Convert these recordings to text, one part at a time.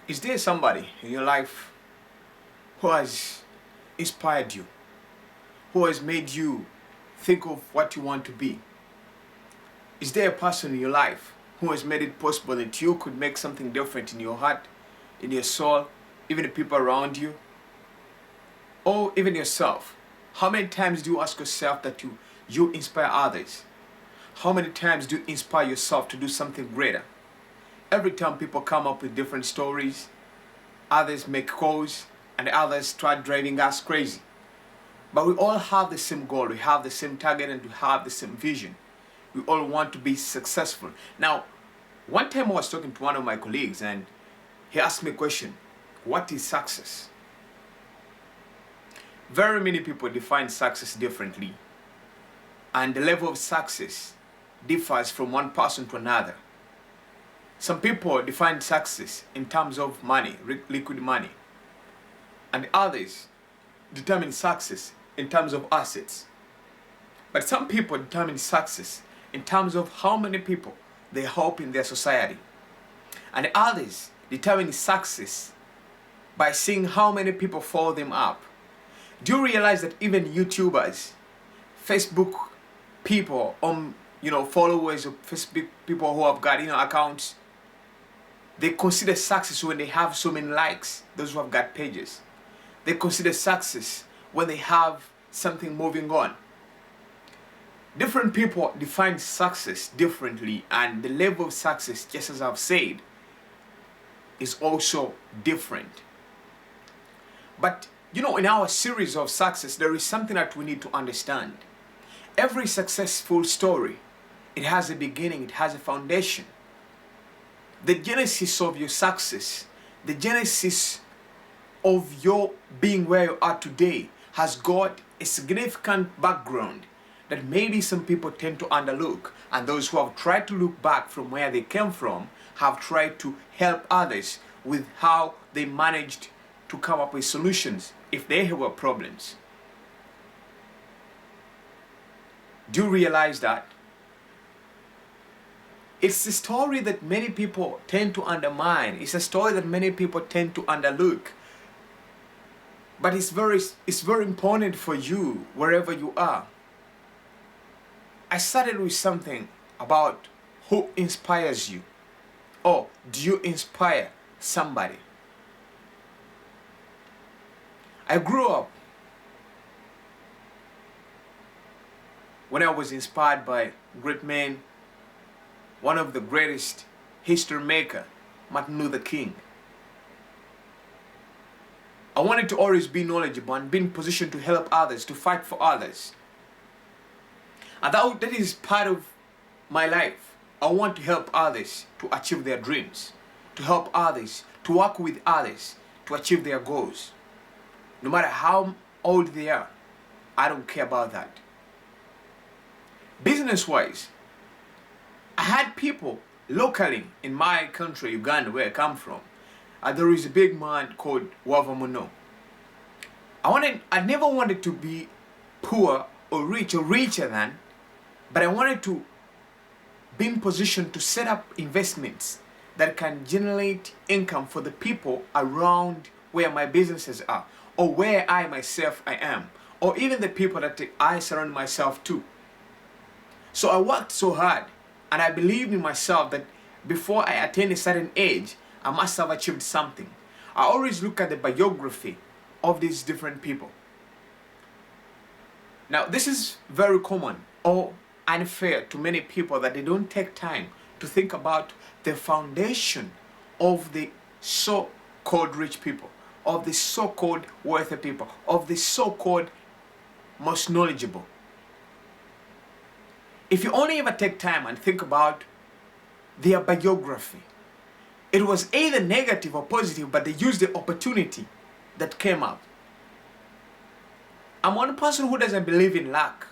Is there somebody in your life who has inspired you, who has made you think of what you want to be? Is there a person in your life who has made it possible that you could make something different in your heart, in your soul, even the people around you, or even yourself? How many times do you ask yourself that you inspire others? How many times do you inspire yourself to do something greater? Every time people come up with different stories, others make calls, and others start driving us crazy. But we all have the same goal, we have the same target, and we have the same vision. We all want to be successful. Now, one time I was talking to one of my colleagues and he asked me a question: what is success? Very many people define success differently, and the level of success differs from one person to another. Some people define success in terms of money, liquid money, and others determine success in terms of assets. But some people determine success in terms of how many people they help in their society, and others determine success by seeing how many people follow them up. Do you realize that even YouTubers, Facebook people, followers of Facebook people who have got accounts, they consider success when they have so many likes? Those who have got pages, they consider success when they have something moving on. Different people define success differently, and the level of success, just as I've said, is also different. But in our series of success, there is something that we need to understand. Every successful story, it has a beginning, it has a foundation. The genesis of your success, the genesis of your being where you are today, has got a significant background that maybe some people tend to underlook, and those who have tried to look back from where they came from have tried to help others with how they managed to come up with solutions if they have problems. Do you realize that? It's a story that many people tend to undermine. It's a story that many people tend to underlook. But it's very important for you wherever you are. I started with something about who inspires you. Or do you inspire somebody? I grew up when I was inspired by great men, one of the greatest history maker, Martin Luther King. I wanted to always be knowledgeable and be in position to help others, to fight for others. And that is part of my life. I want to help others to achieve their dreams, to help others, to work with others, to achieve their goals. No matter how old they are, I don't care about that. Business-wise, I had people locally in my country, Uganda, where I come from. There is a big man called Wavamuno. I never wanted to be poor or rich or richer than, but I wanted to be in position to set up investments that can generate income for the people around where my businesses are, or where I myself am, or even the people that I surround myself to. So I worked so hard, and I believed in myself that before I attain a certain age, I must have achieved something. I always look at the biography of these different people. Now, this is very common or unfair to many people, that they don't take time to think about the foundation of the so-called rich people, of the so-called wealthy people, of the so-called most knowledgeable. If you only ever take time and think about their biography, it was either negative or positive, but they used the opportunity that came up. I'm one person who doesn't believe in luck.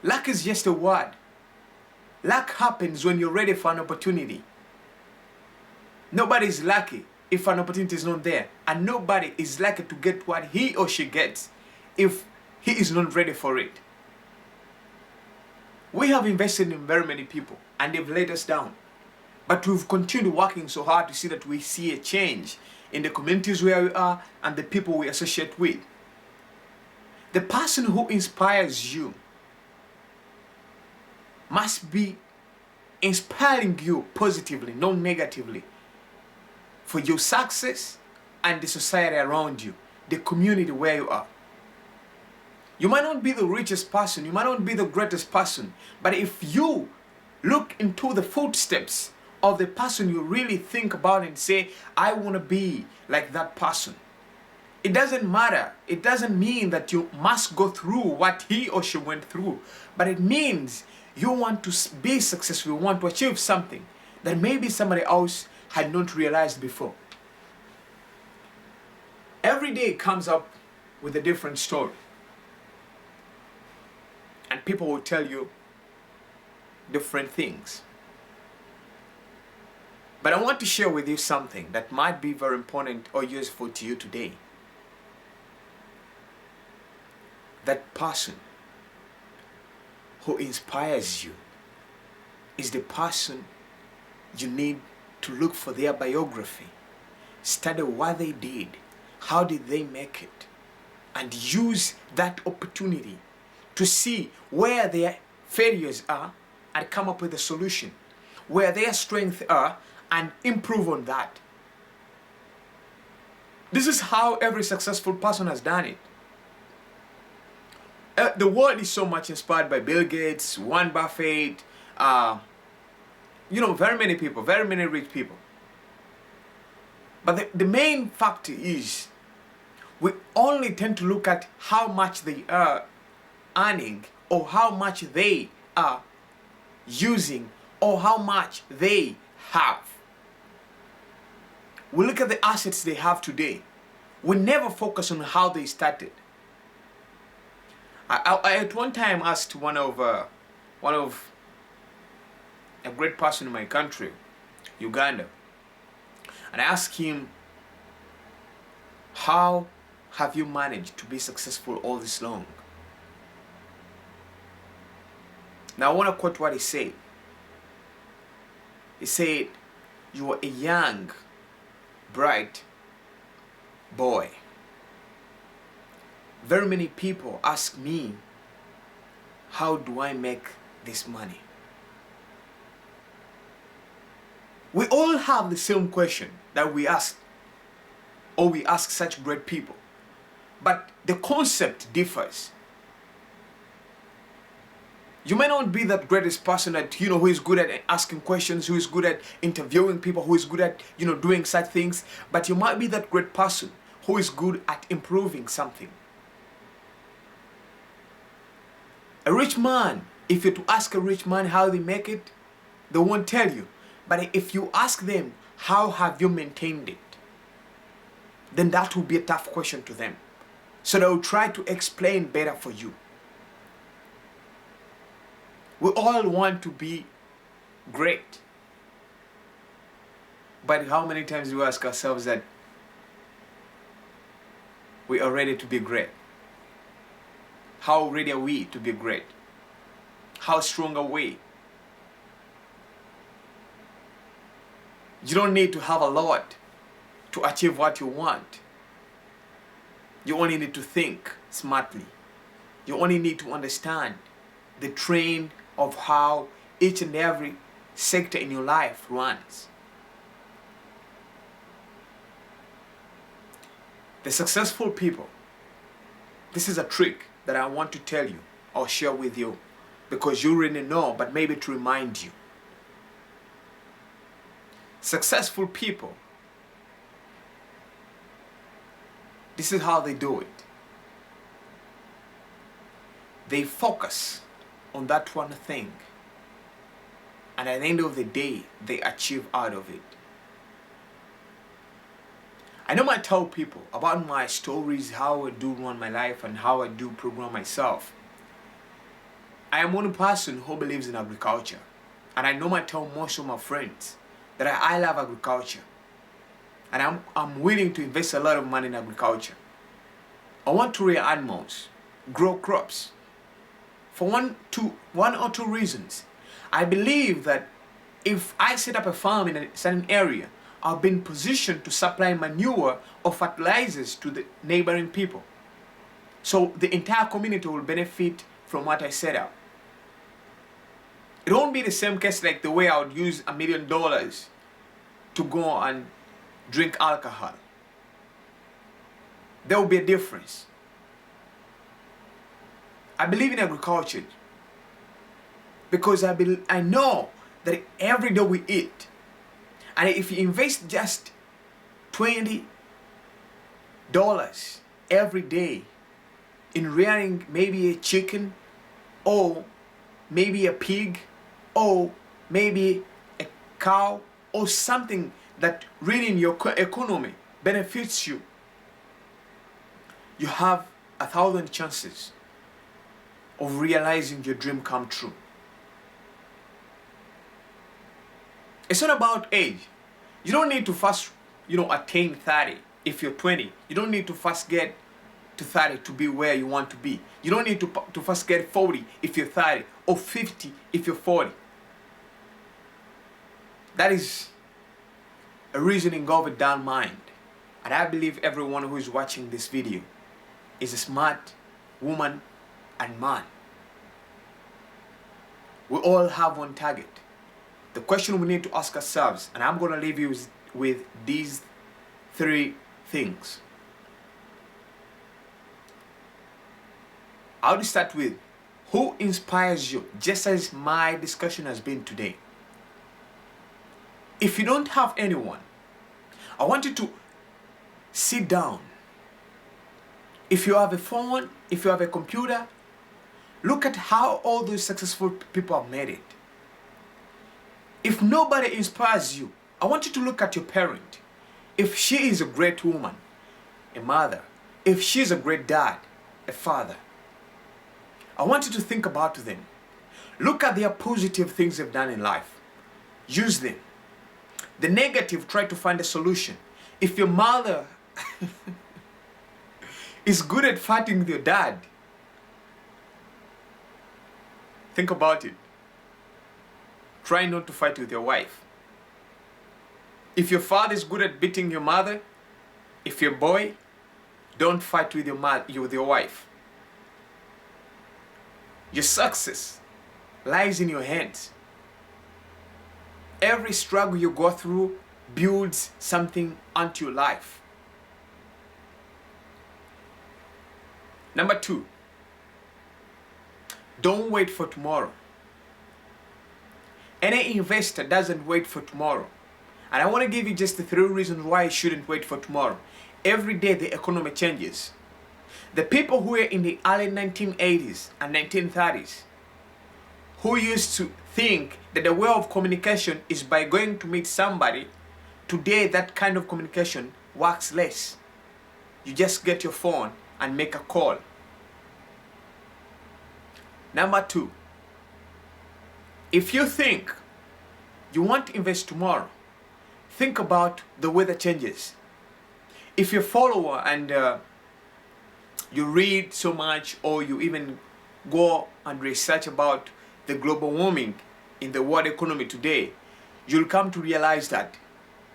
Luck is just a word. Luck happens when you're ready for an opportunity. Nobody is lucky if an opportunity is not there, and nobody is lucky to get what he or she gets if he is not ready for it. We have invested in very many people and they've let us down. But we've continued working so hard to see that we see a change in the communities where we are and the people we associate with. The person who inspires you must be inspiring you positively, not negatively, for your success and the society around you, the community where you are. You might not be the richest person, you might not be the greatest person, but if you look into the footsteps of the person you really think about and say, I want to be like that person. It doesn't matter. It doesn't mean that you must go through what he or she went through, but it means you want to be successful, you want to achieve something that maybe somebody else had not realized before. Every day comes up with a different story. And people will tell you different things. But I want to share with you something that might be very important or useful to you today. That person who inspires you is the person you need to look for their biography, study what they did, how did they make it, and use that opportunity to see where their failures are and come up with a solution, where their strengths are and improve on that. This is how every successful person has done it. The world is so much inspired by Bill Gates, Warren Buffett, very many people, very many rich people. But the main factor is we only tend to look at how much they are earning or how much they are using or how much they have. We look at the assets they have today. We never focus on how they started. I at one time asked one of a great person in my country, Uganda, and I asked him, how have you managed to be successful all this long? Now I want to quote what he said. He said, you were a young, bright boy. Very many people ask me, how do I make this money? We all have the same question that we ask, or we ask such great people. But the concept differs. You may not be that greatest person that, who is good at asking questions, who is good at interviewing people, who is good at, doing such things. But you might be that great person who is good at improving something. A rich man, if you're to ask a rich man how they make it, they won't tell you. But if you ask them, how have you maintained it? Then that will be a tough question to them. So they will try to explain better for you. We all want to be great. But how many times do we ask ourselves that we are ready to be great? How ready are we to be great? How strong are we? You don't need to have a lot to achieve what you want. You only need to think smartly. You only need to understand the trend of how each and every sector in your life runs. The successful people, this is a trick that I want to tell you or share with you because you already know, but maybe to remind you. Successful people, this is how they do it. They focus on that one thing, and at the end of the day, they achieve out of it. I know I tell people about my stories, how I do run my life and how I do program myself. I am one person who believes in agriculture, and I know I tell most of my friends that I love agriculture, and I'm willing to invest a lot of money in agriculture. I want to rear animals, grow crops, for one or two reasons. I believe that If I set up a farm in a certain area, I'll be in position to supply manure or fertilizers to the neighboring people. So the entire community will benefit from what I set up. It won't be the same case like the way I would use $1 million to go and drink alcohol. There will be a difference. I believe in agriculture because I know that every day we eat, and if you invest just $20 every day in rearing maybe a chicken or maybe a pig or maybe a cow or something that really in your economy benefits you, you have 1,000 chances of realizing your dream come true. It's not about age. You don't need to first, attain 30 if you're 20. You don't need to first get to 30 to be where you want to be. You don't need to first get 40 if you're 30 or 50 if you're 40. That is a reasoning of a dull mind. And I believe everyone who is watching this video is a smart woman and man. We all have one target. The question we need to ask ourselves, and I'm going to leave you with these 3 things. I will start with, who inspires you, just as my discussion has been today. If you don't have anyone, I want you to sit down. If you have a phone, if you have a computer, look at how all those successful people have made it. If nobody inspires you, I want you to look at your parent. If she is a great woman, a mother, if she is a great dad, a father, I want you to think about them. Look at their positive things they've done in life. Use them. The negative, try to find a solution. If your mother is good at fighting with your dad, think about it. Try not to fight with your wife. If your father is good at beating your mother, if you're a boy, don't fight with your wife. Your success lies in your hands. Every struggle you go through builds something onto your life. Number 2, don't wait for tomorrow. Any investor doesn't wait for tomorrow. And I want to give you just the 3 reasons why you shouldn't wait for tomorrow. Every day the economy changes. The people who were in the early 1980s and 1930s, who used to think that the way of communication is by going to meet somebody, today that kind of communication works less. You just get your phone and make a call. Number 2, if you think you want to invest tomorrow, think about the weather changes. If you're a follower and you read so much, or you even go and research about the global warming in the world economy today, you'll come to realize that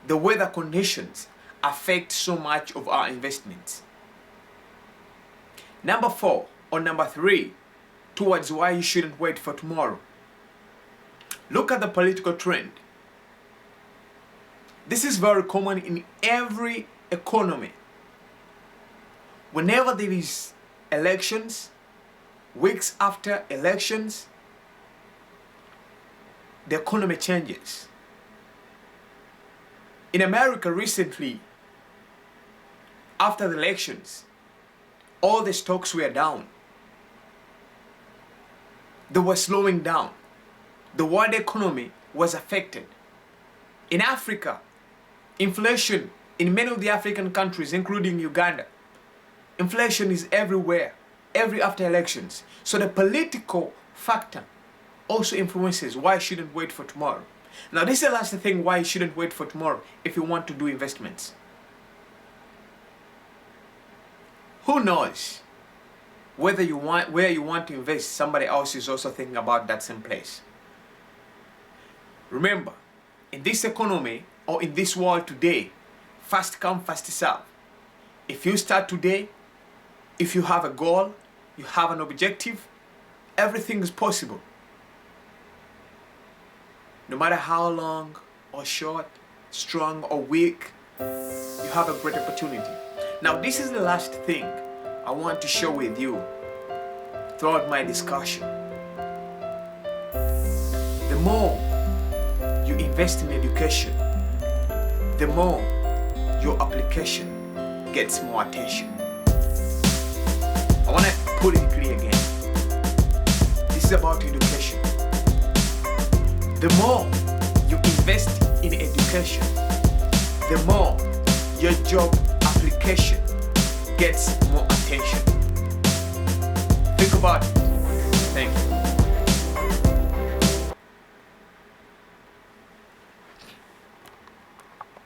the weather conditions affect so much of our investments. Number 4, or number 3, towards why you shouldn't wait for tomorrow. Look at the political trend. This is very common in every economy. Whenever there is elections, weeks after elections, the economy changes. In America recently, after the elections, all the stocks were down. They were slowing down. The world economy was affected. In Africa, inflation in many of the African countries, including Uganda, inflation is everywhere, every after elections. So the political factor also influences why you shouldn't wait for tomorrow. Now this is the last thing why you shouldn't wait for tomorrow if you want to do investments. Who knows whether where you want to invest, somebody else is also thinking about that same place. Remember, in this economy or in this world today, fast come, fast serve. If you start today, if you have a goal, you have an objective, everything is possible. No matter how long or short, strong or weak, you have a great opportunity. Now, this is the last thing I want to share with you throughout my discussion. The more you invest in education, the more your application gets more attention. I want to put it clear again. This is about education. The more you invest in education, the more your job application gets more attention. Think about it. Thank you.